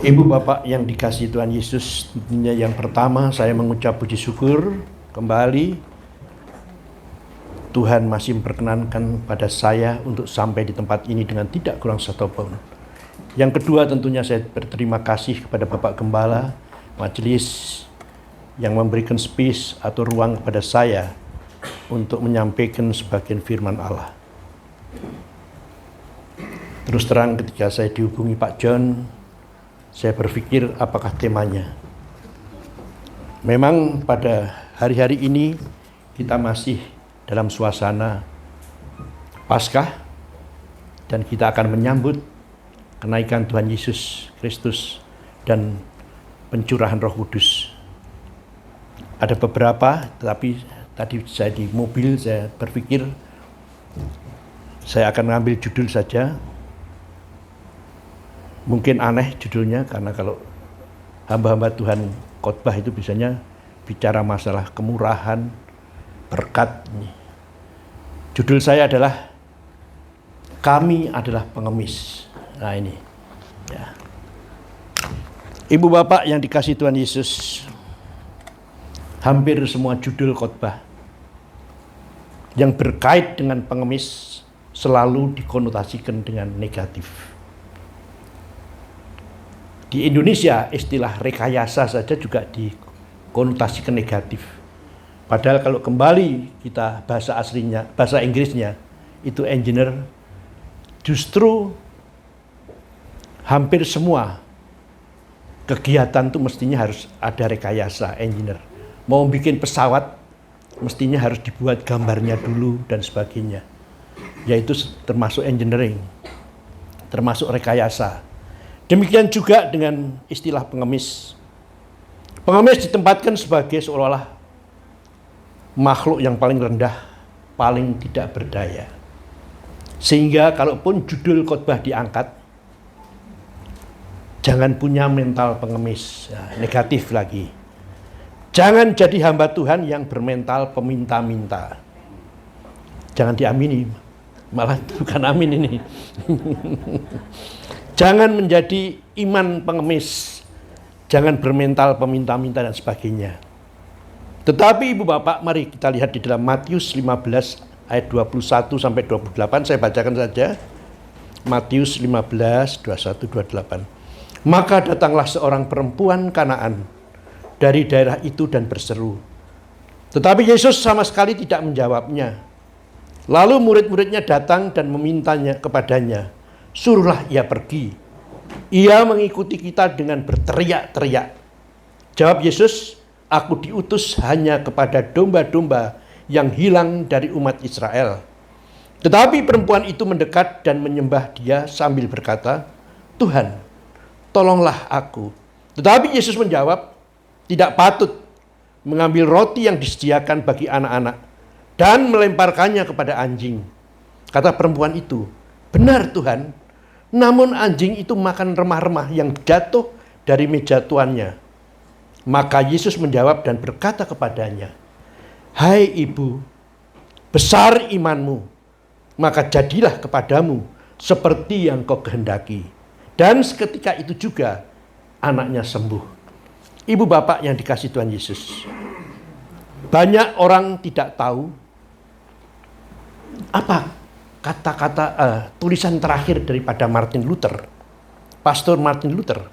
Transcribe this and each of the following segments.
Ibu bapak yang dikasihi Tuhan Yesus, tentunya yang pertama saya mengucap puji syukur kembali Tuhan masih memperkenankan pada saya untuk sampai di tempat ini dengan tidak kurang satu tahun. Yang kedua tentunya saya berterima kasih kepada Bapak Gembala majelis yang memberikan space atau ruang kepada saya untuk menyampaikan sebagian firman Allah. Terus terang ketika saya dihubungi Pak John, saya berpikir apakah temanya. Memang pada hari-hari ini kita masih dalam suasana Paskah dan kita akan menyambut kenaikan Tuhan Yesus Kristus dan pencurahan Roh Kudus. Ada beberapa, tetapi tadi saya di mobil saya berpikir saya akan mengambil judul saja. Mungkin aneh judulnya karena kalau hamba-hamba Tuhan khotbah itu biasanya bicara masalah kemurahan, berkat. Judul saya adalah Kami adalah Pengemis. Nah ini ya. Ibu bapak yang dikasihi Tuhan Yesus, hampir semua judul khotbah yang berkait dengan pengemis selalu dikonotasikan dengan negatif. Di Indonesia istilah rekayasa saja juga dikonotasikan negatif. Padahal kalau kembali kita bahasa aslinya, bahasa Inggrisnya itu engineer, justru hampir semua kegiatan itu mestinya harus ada rekayasa engineer. Mau bikin pesawat mestinya harus dibuat gambarnya dulu dan sebagainya. Yaitu termasuk engineering, termasuk rekayasa. Demikian juga dengan istilah pengemis. Pengemis ditempatkan sebagai seolah-olah makhluk yang paling rendah, paling tidak berdaya. Sehingga kalaupun judul khotbah diangkat, jangan punya mental pengemis, ya, negatif lagi. Jangan jadi hamba Tuhan yang bermental peminta-minta. Jangan diamini, malah bukan amin ini. Jangan menjadi iman pengemis, jangan bermental peminta-minta dan sebagainya. Tetapi ibu bapak, mari kita lihat di dalam Matius 15 ayat 21 sampai 28, saya bacakan saja. Matius 15, 21, 28. Maka datanglah seorang perempuan Kanaan dari daerah itu dan berseru. Tetapi Yesus sama sekali tidak menjawabnya. Lalu murid-muridnya datang dan memintanya kepadanya, suruhlah ia pergi. Ia mengikuti kita dengan berteriak-teriak. Jawab Yesus, aku diutus hanya kepada domba-domba yang hilang dari umat Israel. Tetapi perempuan itu mendekat dan menyembah dia sambil berkata, Tuhan, tolonglah aku. Tetapi Yesus menjawab, tidak patut mengambil roti yang disediakan bagi anak-anak dan melemparkannya kepada anjing. Kata perempuan itu, benar Tuhan, namun anjing itu makan remah-remah yang jatuh dari meja tuannya. Maka Yesus menjawab dan berkata kepadanya, hai ibu, besar imanmu, maka jadilah kepadamu seperti yang kau kehendaki. Dan seketika itu juga anaknya sembuh. Ibu bapak yang dikasihi Tuhan Yesus, banyak orang tidak tahu apa kata-kata tulisan terakhir daripada Martin Luther, Pastor Martin Luther,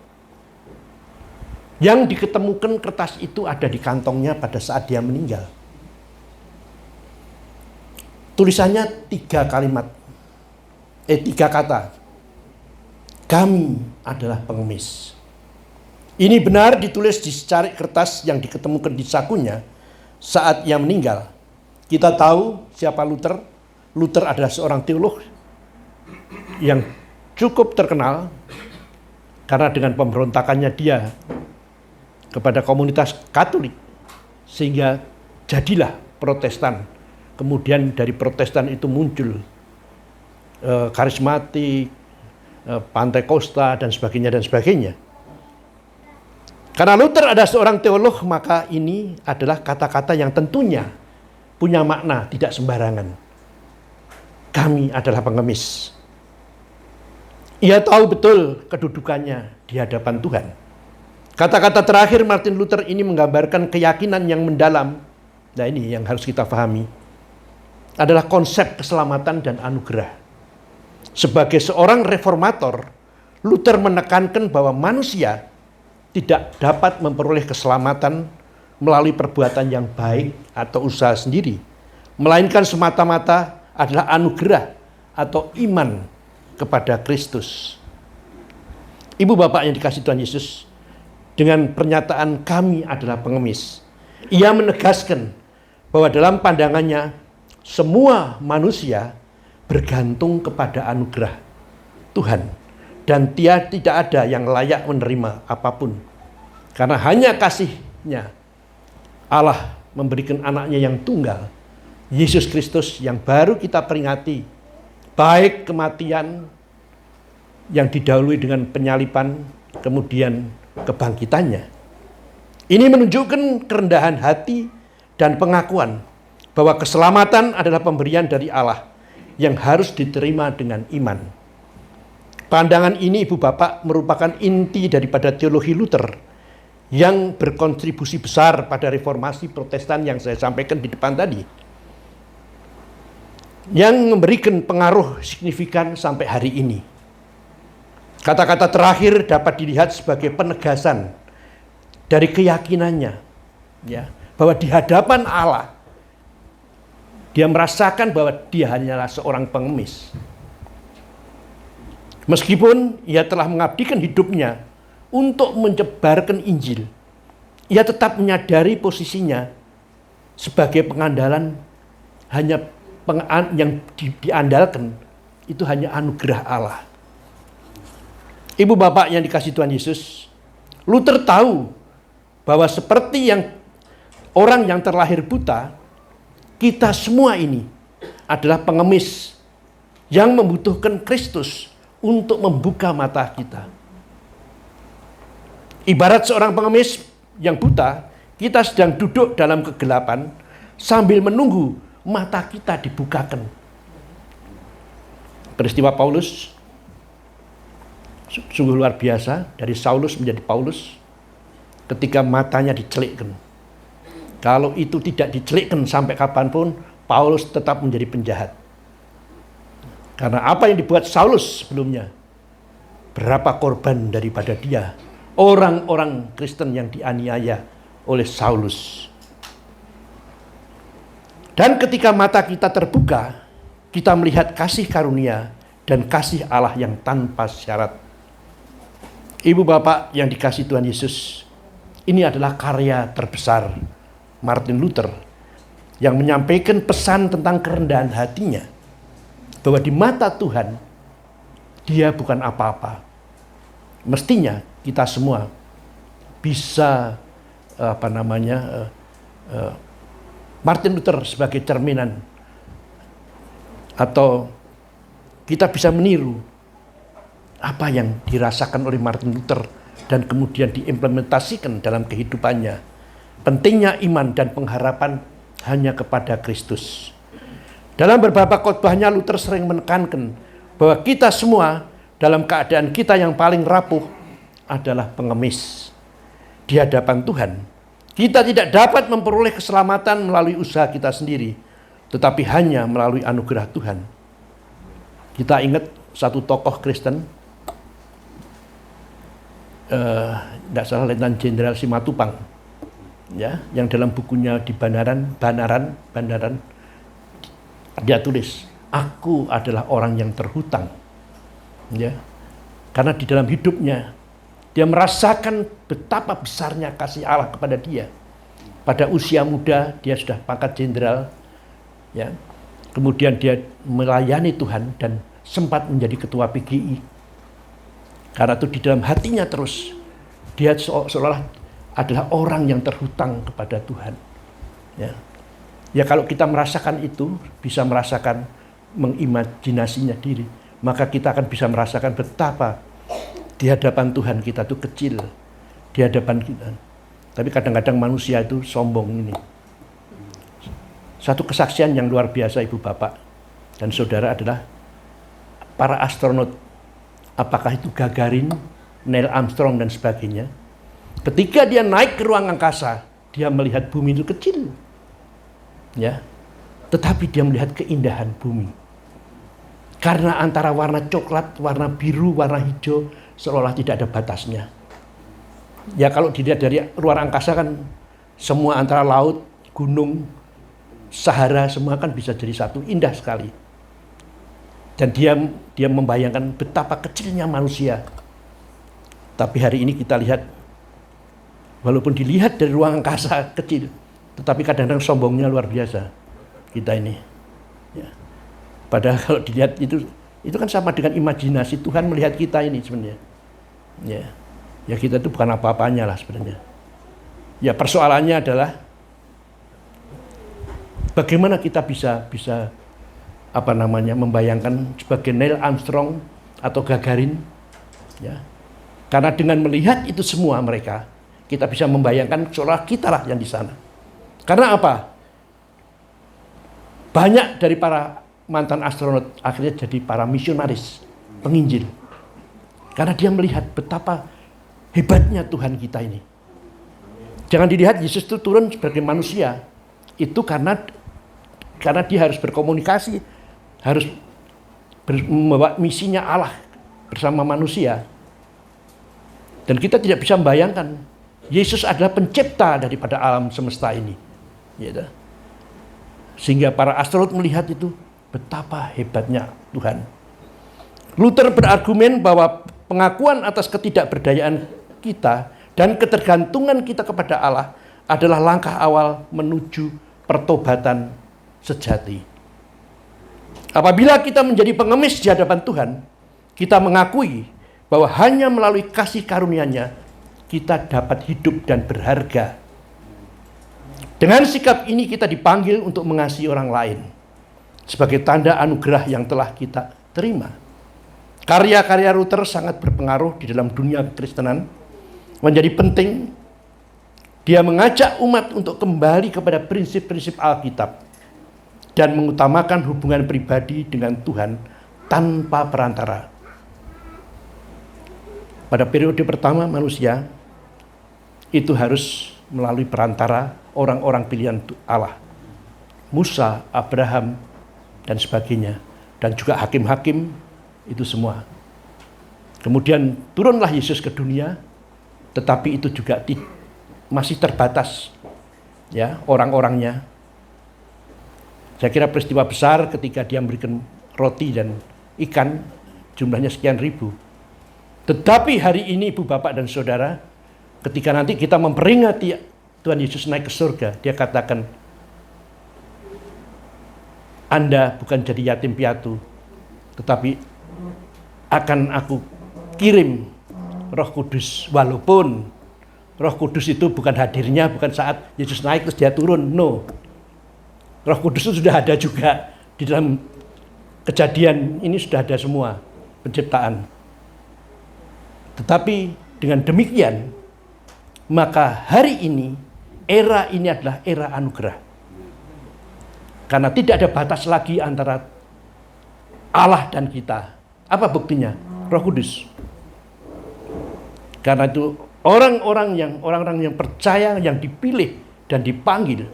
yang diketemukan kertas itu ada di kantongnya pada saat dia meninggal. Tulisannya 3 kata. Kami adalah pengemis. Ini benar ditulis di secarik kertas yang diketemukan di sakunya saat ia meninggal. Kita tahu siapa Luther. Luther adalah seorang teolog yang cukup terkenal karena dengan pemberontakannya dia kepada komunitas Katolik sehingga jadilah Protestan. Kemudian dari Protestan itu muncul karismatik, Pantekosta dan sebagainya dan sebagainya. Karena Luther adalah seorang teolog, maka ini adalah kata-kata yang tentunya punya makna tidak sembarangan. Kami adalah pengemis. Ia tahu betul kedudukannya di hadapan Tuhan. Kata-kata terakhir Martin Luther ini menggambarkan keyakinan yang mendalam. Nah, ini yang harus kita pahami. Adalah konsep keselamatan dan anugerah. Sebagai seorang reformator, Luther menekankan bahwa manusia tidak dapat memperoleh keselamatan melalui perbuatan yang baik atau usaha sendiri, melainkan semata-mata adalah anugerah atau iman kepada Kristus. Ibu bapak yang dikasihi Tuhan Yesus, dengan pernyataan kami adalah pengemis, ia menegaskan bahwa dalam pandangannya semua manusia bergantung kepada anugerah Tuhan dan tidak ada yang layak menerima apapun, karena hanya kasih-Nya Allah memberikan anaknya yang tunggal, Yesus Kristus, yang baru kita peringati, baik kematian yang didahului dengan penyaliban, kemudian kebangkitannya. Ini menunjukkan kerendahan hati dan pengakuan bahwa keselamatan adalah pemberian dari Allah yang harus diterima dengan iman. Pandangan ini, ibu bapak, merupakan inti daripada teologi Luther yang berkontribusi besar pada reformasi Protestan yang saya sampaikan di depan tadi, yang memberikan pengaruh signifikan sampai hari ini. Kata-kata terakhir dapat dilihat sebagai penegasan dari keyakinannya, ya, bahwa di hadapan Allah dia merasakan bahwa dia hanyalah seorang pengemis. Meskipun ia telah mengabdikan hidupnya untuk menyebarkan Injil, ia tetap menyadari posisinya sebagai pengandalan, hanya yang diandalkan itu hanya anugerah Allah. Ibu bapak yang dikasihi Tuhan Yesus, Luther tahu bahwa seperti yang orang yang terlahir buta, kita semua ini adalah pengemis yang membutuhkan Kristus untuk membuka mata kita. Ibarat seorang pengemis yang buta, kita sedang duduk dalam kegelapan sambil menunggu mata kita dibukakan. Peristiwa Paulus sungguh luar biasa, dari Saulus menjadi Paulus, ketika matanya dicelikkan. Kalau itu tidak dicelikkan sampai kapanpun, Paulus tetap menjadi penjahat. Karena apa yang dibuat Saulus sebelumnya, berapa korban daripada dia, orang-orang Kristen yang dianiaya oleh Saulus. Dan ketika mata kita terbuka, kita melihat kasih karunia dan kasih Allah yang tanpa syarat. Ibu bapak yang dikasihi Tuhan Yesus, ini adalah karya terbesar Martin Luther yang menyampaikan pesan tentang kerendahan hatinya, bahwa di mata Tuhan dia bukan apa-apa. Mestinya kita semua bisa Martin Luther sebagai cerminan, atau kita bisa meniru apa yang dirasakan oleh Martin Luther dan kemudian diimplementasikan dalam kehidupannya. Pentingnya iman dan pengharapan hanya kepada Kristus. Dalam beberapa khotbahnya, Luther sering menekankan bahwa kita semua dalam keadaan kita yang paling rapuh adalah pengemis di hadapan Tuhan. Kita tidak dapat memperoleh keselamatan melalui usaha kita sendiri, tetapi hanya melalui anugerah Tuhan. Kita ingat satu tokoh Kristen, tidak salah Letnan Jenderal Simatupang, ya, yang dalam bukunya di Banaran dia tulis, aku adalah orang yang terhutang, ya, karena di dalam hidupnya dia merasakan betapa besarnya kasih Allah kepada dia. Pada usia muda dia sudah pangkat jenderal, ya, kemudian dia melayani Tuhan dan sempat menjadi ketua PGI. Karena itu di dalam hatinya terus dia seolah adalah orang yang terhutang kepada Tuhan. Ya, kalau kita merasakan itu, bisa merasakan mengimajinasinya diri, maka kita akan bisa merasakan betapa di hadapan Tuhan kita itu kecil, di hadapan kita. Tapi kadang-kadang manusia itu sombong ini. Satu kesaksian yang luar biasa ibu bapak dan saudara adalah para astronot. Apakah itu Gagarin Neil Armstrong dan sebagainya. Ketika dia naik ke ruang angkasa, dia melihat bumi itu kecil. Ya. Tetapi dia melihat keindahan bumi. Karena antara warna coklat, warna biru, warna hijau seolah tidak ada batasnya. Ya kalau dilihat dari luar angkasa kan semua antara laut, gunung, Sahara semua kan bisa jadi satu, indah sekali. Dan dia membayangkan betapa kecilnya manusia. Tapi hari ini kita lihat, walaupun dilihat dari ruang angkasa kecil, tetapi kadang-kadang sombongnya luar biasa kita ini. Ya. Padahal kalau dilihat itu kan sama dengan imajinasi Tuhan melihat kita ini sebenarnya. Ya kita itu bukan apa-apanya lah sebenarnya. Ya persoalannya adalah bagaimana kita bisa membayangkan sebagai Neil Armstrong atau Gagarin, ya. Karena dengan melihat itu semua mereka, kita bisa membayangkan seolah kita lah yang di sana. Karena apa? Banyak dari para mantan astronot akhirnya jadi para misionaris, penginjil. Karena dia melihat betapa hebatnya Tuhan kita ini. Jangan dilihat Yesus itu turun sebagai manusia. Itu karena dia harus berkomunikasi, harus membawa misinya Allah bersama manusia. Dan kita tidak bisa membayangkan Yesus adalah pencipta daripada alam semesta ini. Gitu. Sehingga para astronot melihat itu betapa hebatnya Tuhan. Luther berargumen bahwa pengakuan atas ketidakberdayaan kita dan ketergantungan kita kepada Allah adalah langkah awal menuju pertobatan sejati. Apabila kita menjadi pengemis di hadapan Tuhan, kita mengakui bahwa hanya melalui kasih karunia-Nya kita dapat hidup dan berharga. Dengan sikap ini kita dipanggil untuk mengasihi orang lain sebagai tanda anugerah yang telah kita terima. Karya-karya Luther sangat berpengaruh di dalam dunia kekristenan, menjadi penting. Dia mengajak umat untuk kembali kepada prinsip-prinsip Alkitab dan mengutamakan hubungan pribadi dengan Tuhan tanpa perantara. Pada periode pertama manusia itu harus melalui perantara orang-orang pilihan Allah. Musa, Abraham, dan sebagainya. Dan juga hakim-hakim itu semua. Kemudian turunlah Yesus ke dunia, tetapi itu juga masih terbatas, ya, orang-orangnya. Saya kira peristiwa besar ketika dia memberikan roti dan ikan, jumlahnya sekian ribu. Tetapi hari ini Ibu Bapak dan Saudara, ketika nanti kita memperingati Tuhan Yesus naik ke surga, dia katakan, Anda bukan jadi yatim piatu, tetapi akan aku kirim Roh Kudus. Walaupun Roh Kudus itu bukan hadirnya, bukan saat Yesus naik terus dia turun. No. Roh Kudus itu sudah ada juga di dalam kejadian ini, sudah ada semua penciptaan. Tetapi dengan demikian, maka hari ini, era ini adalah era anugerah. Karena tidak ada batas lagi antara Allah dan kita. Apa buktinya? Roh Kudus. Karena itu orang-orang yang percaya, yang dipilih dan dipanggil,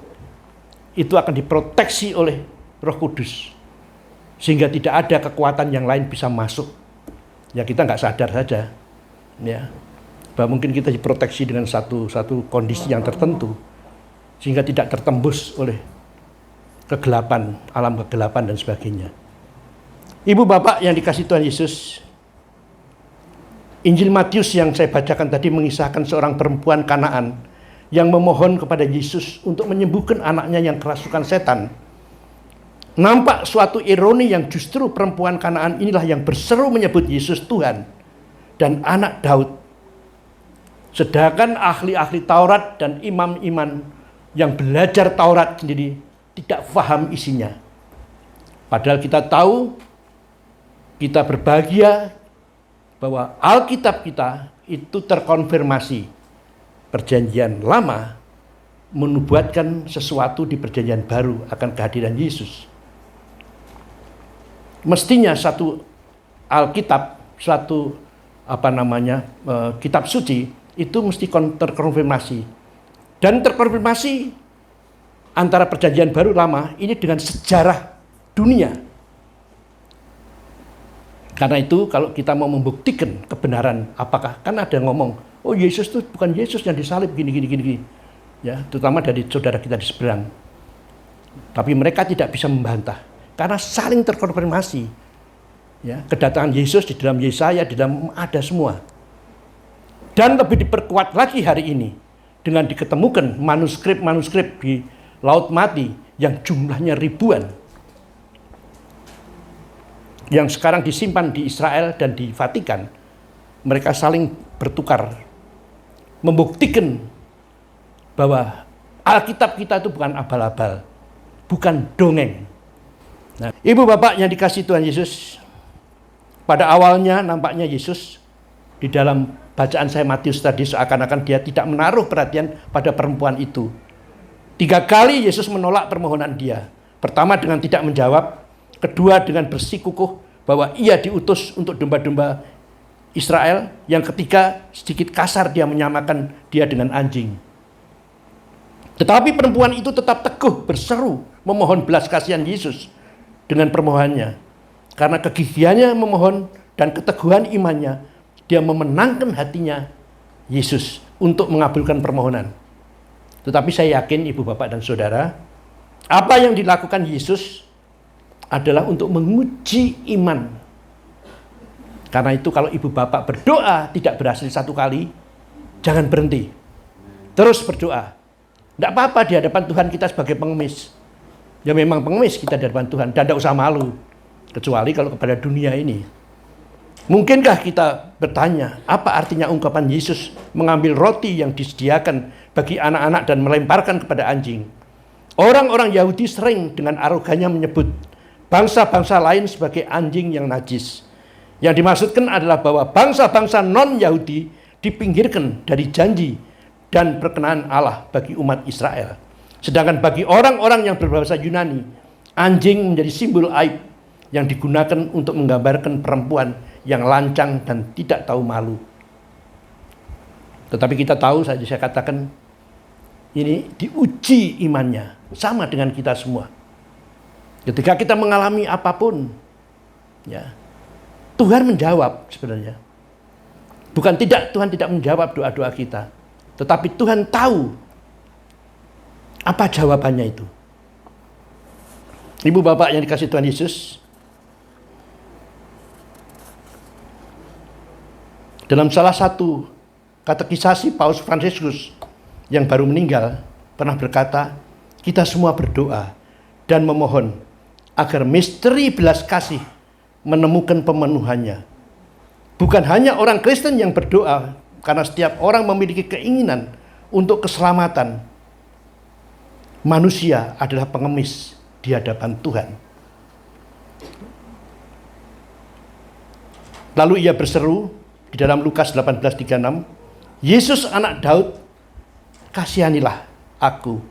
itu akan diproteksi oleh Roh Kudus. Sehingga tidak ada kekuatan yang lain bisa masuk. Ya kita nggak sadar saja. Ya. Bahwa mungkin kita diproteksi dengan satu kondisi yang tertentu. Sehingga tidak tertembus oleh kegelapan, alam kegelapan dan sebagainya. Ibu Bapak yang dikasihi Tuhan Yesus, Injil Matius yang saya bacakan tadi mengisahkan seorang perempuan Kanaan yang memohon kepada Yesus untuk menyembuhkan anaknya yang kerasukan setan. Nampak suatu ironi yang justru perempuan Kanaan inilah yang berseru menyebut Yesus Tuhan dan anak Daud. Sedangkan ahli-ahli Taurat dan imam-imam yang belajar Taurat sendiri tidak paham isinya. Padahal kita tahu, kita berbahagia bahwa Alkitab kita itu terkonfirmasi. Perjanjian lama menubuatkan sesuatu di perjanjian baru akan kehadiran Yesus. Mestinya satu Alkitab, suatu kitab suci itu mesti terkonfirmasi. Dan terkonfirmasi antara perjanjian baru lama ini dengan sejarah dunia. Karena itu kalau kita mau membuktikan kebenaran apakah, kan ada yang ngomong, oh Yesus itu bukan Yesus yang disalib gini. Ya, terutama dari saudara kita di seberang. Tapi mereka tidak bisa membantah karena saling terkonfirmasi. Ya, kedatangan Yesus di dalam Yesaya, di dalam ada semua. Dan lebih diperkuat lagi hari ini dengan diketemukan manuskrip di Laut Mati yang jumlahnya ribuan, yang sekarang disimpan di Israel dan di Vatikan. Mereka saling bertukar, membuktikan bahwa Alkitab kita itu bukan abal-abal, bukan dongeng. Nah, Ibu Bapak yang dikasihi Tuhan Yesus, pada awalnya nampaknya Yesus di dalam bacaan saya Matius tadi seakan-akan dia tidak menaruh perhatian pada perempuan itu. 3 kali Yesus menolak permohonan dia. Pertama dengan tidak menjawab, kedua dengan bersikukuh bahwa ia diutus untuk domba-domba Israel, yang ketiga sedikit kasar dia menyamakan dia dengan anjing. Tetapi perempuan itu tetap teguh berseru memohon belas kasihan Yesus dengan permohonannya. Karena kegigihannya memohon dan keteguhan imannya, dia memenangkan hatinya Yesus untuk mengabulkan permohonan. Tetapi saya yakin Ibu Bapak dan Saudara, apa yang dilakukan Yesus adalah untuk menguji iman. Karena itu kalau Ibu Bapak berdoa tidak berhasil 1 kali, jangan berhenti. Terus berdoa. Tidak apa-apa di hadapan Tuhan kita sebagai pengemis. Ya memang pengemis kita di hadapan Tuhan, dan tidak usah malu. Kecuali kalau kepada dunia ini. Mungkinkah kita bertanya, apa artinya ungkapan Yesus mengambil roti yang disediakan bagi anak-anak dan melemparkan kepada anjing? Orang-orang Yahudi sering dengan arogannya menyebut bangsa-bangsa lain sebagai anjing yang najis. Yang dimaksudkan adalah bahwa bangsa-bangsa non-Yahudi dipinggirkan dari janji dan perkenan Allah bagi umat Israel. Sedangkan bagi orang-orang yang berbahasa Yunani, anjing menjadi simbol aib yang digunakan untuk menggambarkan perempuan yang lancang dan tidak tahu malu. Tetapi kita tahu, saya katakan, ini diuji imannya, sama dengan kita semua. Ketika kita mengalami apapun, ya, Tuhan menjawab sebenarnya. Bukan tidak, Tuhan tidak menjawab doa-doa kita. Tetapi Tuhan tahu apa jawabannya itu. Ibu Bapak yang dikasihi Tuhan Yesus, dalam salah satu katekisasi Paus Fransiskus yang baru meninggal pernah berkata, kita semua berdoa dan memohon agar misteri belas kasih menemukan pemenuhannya. Bukan hanya orang Kristen yang berdoa, karena setiap orang memiliki keinginan untuk keselamatan. Manusia adalah pengemis di hadapan Tuhan. Lalu ia berseru di dalam Lukas 18:36, Yesus anak Daud, kasihanilah aku.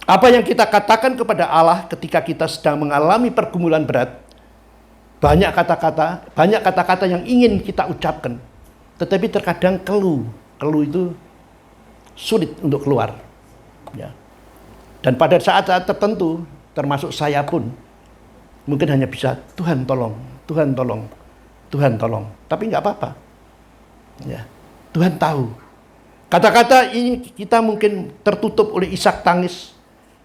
Apa yang kita katakan kepada Allah ketika kita sedang mengalami pergumulan berat, banyak kata-kata yang ingin kita ucapkan, tetapi terkadang keluh itu sulit untuk keluar. Ya. Dan pada saat-saat tertentu, termasuk saya pun, mungkin hanya bisa Tuhan tolong, Tuhan tolong, Tuhan tolong. Tapi nggak apa-apa. Ya. Tuhan tahu. Kata-kata ini kita mungkin tertutup oleh isak tangis,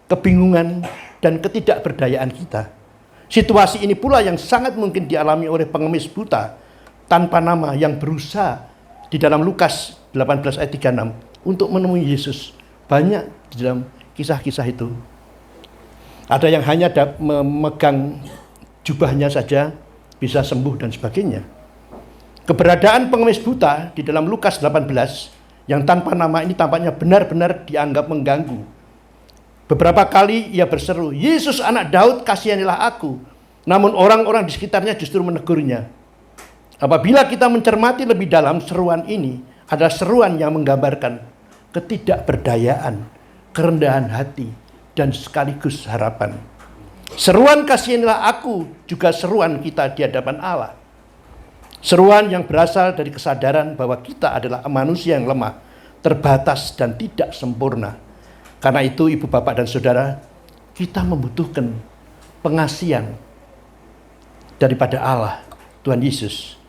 kebingungan, dan ketidakberdayaan kita. Situasi ini pula yang sangat mungkin dialami oleh pengemis buta tanpa nama yang berusaha di dalam Lukas 18 ayat 36 untuk menemui Yesus. Banyak di dalam kisah-kisah itu. Ada yang hanya memegang jubahnya saja bisa sembuh dan sebagainya. Keberadaan pengemis buta di dalam Lukas 18 yang tanpa nama ini tampaknya benar-benar dianggap mengganggu. Beberapa kali ia berseru, Yesus anak Daud, kasihanilah aku. Namun orang-orang di sekitarnya justru menegurnya. Apabila kita mencermati lebih dalam, seruan ini adalah seruan yang menggambarkan ketidakberdayaan, kerendahan hati, dan sekaligus harapan. Seruan kasihanilah aku juga seruan kita di hadapan Allah. Seruan yang berasal dari kesadaran bahwa kita adalah manusia yang lemah, terbatas dan tidak sempurna. Karena itu ibu bapak dan saudara, kita membutuhkan pengasihan daripada Allah, Tuhan Yesus.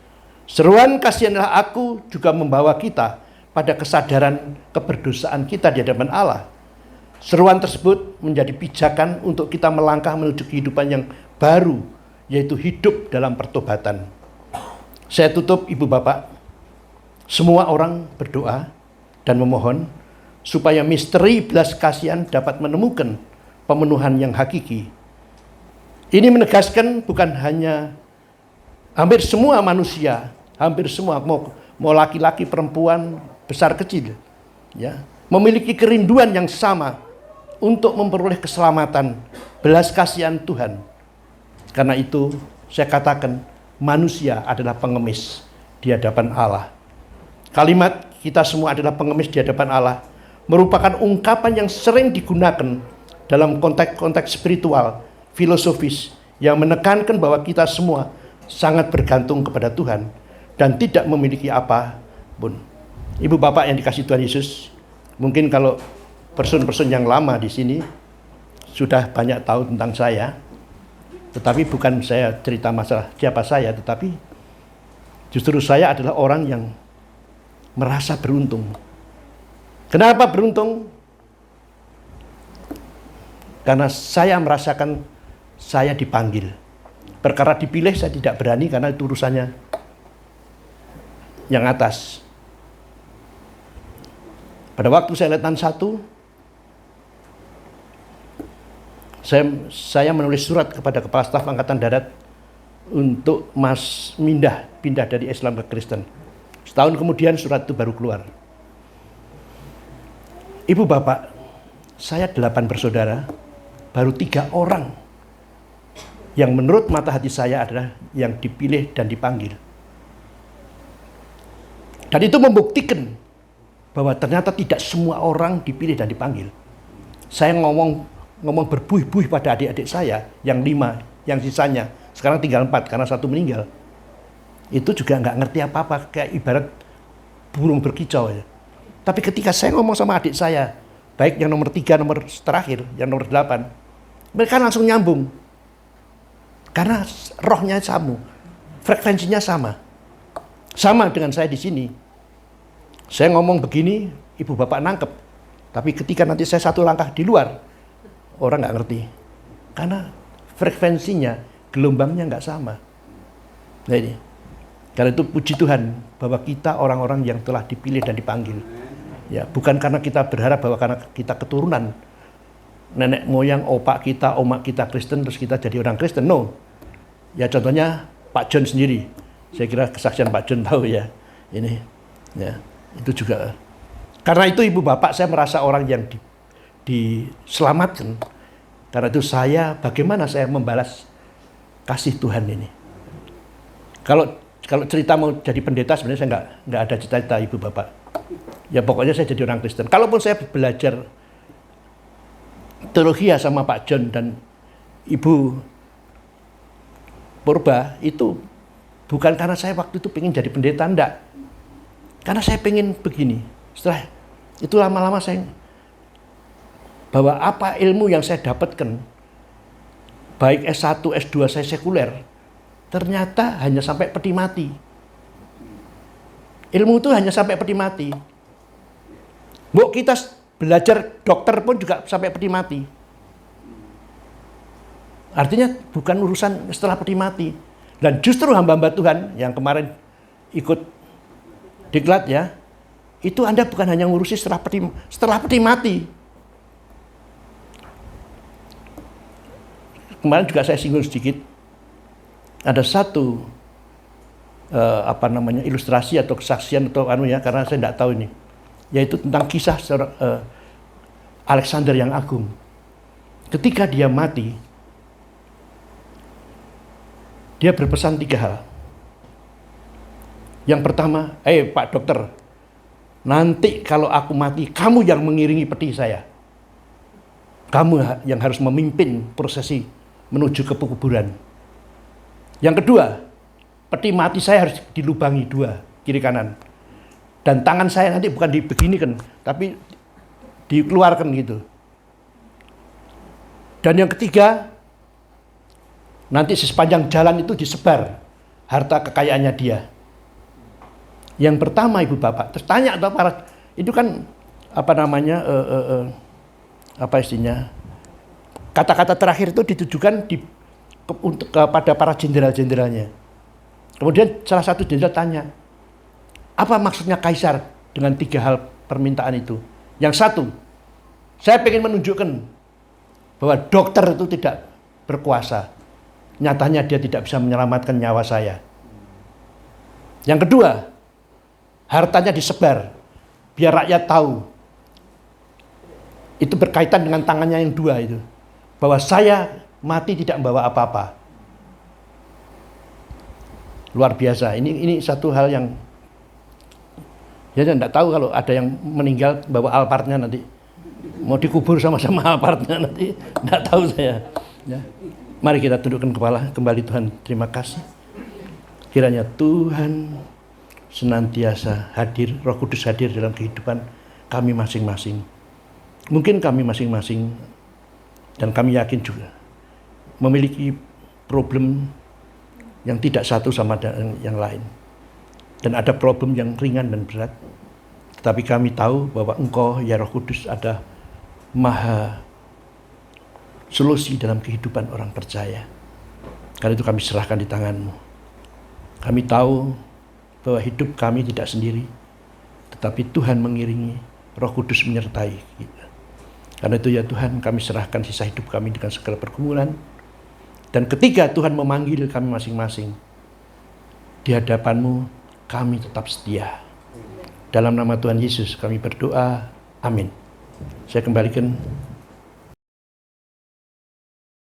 Seruan kasihanlah aku juga membawa kita pada kesadaran keberdosaan kita di hadapan Allah. Seruan tersebut menjadi pijakan untuk kita melangkah menuju kehidupan yang baru, yaitu hidup dalam pertobatan. Saya tutup ibu bapak, semua orang berdoa dan memohon supaya misteri belas kasihan dapat menemukan pemenuhan yang hakiki. Ini menegaskan bukan hanya hampir semua manusia, hampir semua, mau laki-laki, perempuan, besar kecil, ya, memiliki kerinduan yang sama untuk memperoleh keselamatan, belas kasihan Tuhan. Karena itu saya katakan manusia adalah pengemis di hadapan Allah. Kalimat kita semua adalah pengemis di hadapan Allah merupakan ungkapan yang sering digunakan dalam konteks-konteks spiritual, filosofis yang menekankan bahwa kita semua sangat bergantung kepada Tuhan dan tidak memiliki apa pun. Ibu bapak yang dikasihi Tuhan Yesus, mungkin kalau person-person yang lama di sini sudah banyak tahu tentang saya, tetapi bukan saya cerita masalah siapa saya, tetapi justru saya adalah orang yang merasa beruntung. Kenapa beruntung? Karena saya merasakan saya dipanggil. Perkara dipilih saya tidak berani karena itu urusannya yang atas. Pada waktu saya letnan 1, saya menulis surat kepada Kepala Staf Angkatan Darat untuk pindah dari Islam ke Kristen. Setahun kemudian surat itu baru keluar. Ibu bapak, saya 8 bersaudara, baru 3 orang yang menurut mata hati saya adalah yang dipilih dan dipanggil. Dan itu membuktikan bahwa ternyata tidak semua orang dipilih dan dipanggil. Saya ngomong berbuih-buih pada adik-adik saya yang 5, yang sisanya sekarang tinggal 4 karena 1 meninggal. Itu juga nggak ngerti apa-apa, kayak ibarat burung berkicau ya. Tapi ketika saya ngomong sama adik saya, baik yang nomor 3, nomor terakhir, yang nomor 8, mereka langsung nyambung. Karena rohnya sama, frekuensinya sama. Sama dengan saya di sini. Saya ngomong begini, ibu bapak nangkep. Tapi ketika nanti saya satu langkah di luar, orang nggak ngerti. Karena frekuensinya, gelombangnya nggak sama. Nah ini. Karena itu puji Tuhan bahwa kita orang-orang yang telah dipilih dan dipanggil. Ya, bukan karena kita berharap bahwa karena kita keturunan nenek moyang, opak kita, omak kita Kristen terus kita jadi orang Kristen. No. Ya contohnya Pak John sendiri. Saya kira kesaksian Pak John tahu ya. Ini ya, itu juga. Karena itu ibu bapak saya merasa orang yang diselamatkan. Karena itu bagaimana saya membalas kasih Tuhan ini. Kalau cerita mau jadi pendeta sebenarnya saya nggak ada cita-cita ibu bapak. Ya pokoknya saya jadi orang Kristen. Kalaupun saya belajar teologi sama Pak John dan Ibu Purba itu bukan karena saya waktu itu pengen jadi pendeta, enggak. Karena saya pengen begini. Setelah itu lama-lama saya bahwa apa ilmu yang saya dapatkan baik S1, S2 saya sekuler ternyata hanya sampai peti mati. Ilmu itu hanya sampai peti mati. Bu, kita belajar dokter pun juga sampai peti mati. Artinya bukan urusan setelah peti mati. Dan justru hamba-hamba Tuhan yang kemarin ikut diklat ya, itu Anda bukan hanya ngurusi setelah peti mati. Kemarin juga saya singgung sedikit. Ada satu ilustrasi atau kesaksian atau karena saya tidak tahu ini. Yaitu tentang kisah Alexander yang Agung. Ketika dia mati, dia berpesan 3 hal. Yang pertama, Pak dokter, nanti kalau aku mati, kamu yang mengiringi peti saya. Kamu yang harus memimpin prosesi menuju ke pekuburan. Yang kedua, peti mati saya harus dilubangi 2, kiri kanan. Dan tangan saya nanti bukan dibeginikan, tapi dikeluarkan gitu. Dan yang ketiga, nanti sepanjang jalan itu disebar harta kekayaannya dia. Yang pertama Ibu Bapak, terus tanya atau para, itu kan apa namanya, apa istilahnya, kata-kata terakhir itu ditujukan kepada para jenderal-jenderalnya. Kemudian salah satu jenderal tanya, apa maksudnya Kaisar dengan 3 hal permintaan itu? Yang satu, saya ingin menunjukkan bahwa dokter itu tidak berkuasa. Nyatanya dia tidak bisa menyelamatkan nyawa saya. Yang kedua, hartanya disebar, biar rakyat tahu. Itu berkaitan dengan tangannya yang 2 itu. Bahwa saya mati tidak membawa apa-apa. Luar biasa. Ini satu hal yang ya saya tidak tahu kalau ada yang meninggal bawa Alphardnya nanti mau dikubur sama-sama Alphardnya nanti, tidak tahu saya. Ya. Mari kita tundukkan kepala kembali. Tuhan, terima kasih. Kiranya Tuhan senantiasa hadir, Roh Kudus hadir dalam kehidupan kami masing-masing. Mungkin kami masing-masing dan kami yakin juga memiliki problem yang tidak satu sama dengan yang lain. Dan ada problem yang ringan dan berat. Tetapi kami tahu bahwa Engkau, ya Roh Kudus, ada maha solusi dalam kehidupan orang percaya. Karena itu kami serahkan di tangan-Mu. Kami tahu bahwa hidup kami tidak sendiri, tetapi Tuhan mengiringi, Roh Kudus menyertai kita. Karena itu ya Tuhan, kami serahkan sisa hidup kami dengan segala pergumulan. Dan ketika Tuhan memanggil kami masing-masing, di hadapan-Mu kami tetap setia. Dalam nama Tuhan Yesus kami berdoa. Amin. Saya kembalikan